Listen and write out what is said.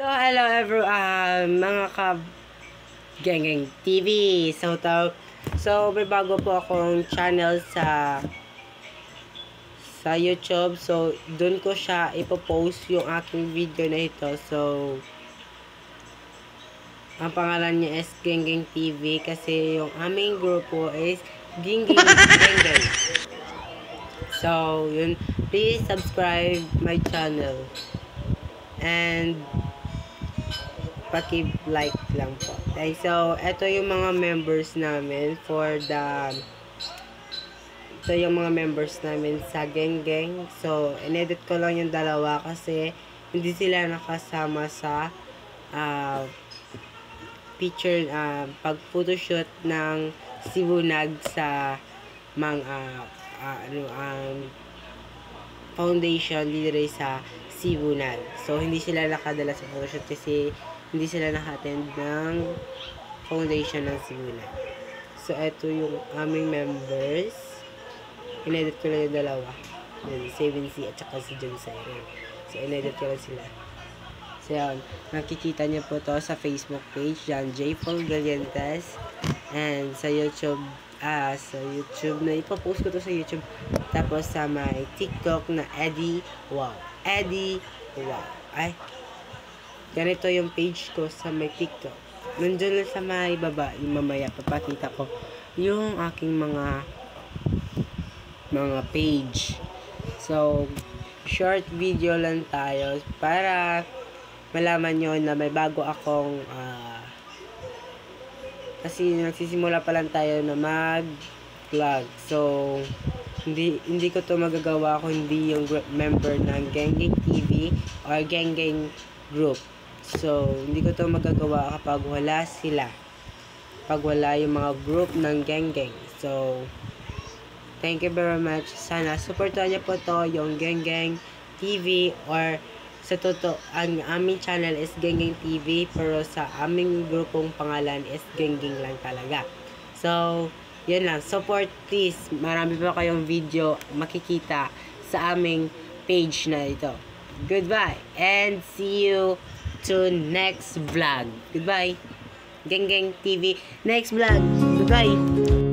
Hello everyone, mga Geng TV. So may bago po akong channel sa YouTube. So doon ko siya ipopost yung aking video na ito. So ang pangalan niya is Geng TV kasi yung aming grupo is Geng. So yun, please subscribe my channel and paki-like lang po. Okay, so ito yung mga members namin ito yung mga members namin sa Geng. So inedit ko lang yung dalawa kasi hindi sila nakasama sa picture pag photoshoot ng Sibunag sa mga foundation dito sa Sibunag. So hindi sila nakadala sa photoshoot kasi hindi sila naka-attend ng foundation ng Sibunag. So ito yung aming members. Inedit ko lang yung dalawa. Yung 7C at saka si John Siren. So inedit ko lang sila. So yun, nakikita niyo po to sa Facebook page, John J. Fulgalientes. And sa YouTube, na ipopost ko to sa YouTube. Tapos sa my TikTok na Eddie Wow. Ay, ganito yung page ko sa my TikTok. Nandun lang sa may baba, yung mamaya papakita ko yung aking mga page. So short video lang tayo para malaman nyo na may bago akong kasi nagsisimula pa lang tayo na mag-vlog. So hindi ko to magagawa kung hindi yung member ng Geng TV or Geng group. So hindi ko to magagawa kapag wala sila, pag wala yung mga group ng Geng. So thank you very much. Sana supportan niyo po to yung Geng TV, or sa totoo ang aming channel is Geng TV, pero sa aming grupong pangalan is Geng lang talaga. So yun lang, support please. Marami pa kayong video makikita sa aming page na ito. Goodbye and see you to next vlog. Goodbye, Geng TV, next vlog. Goodbye.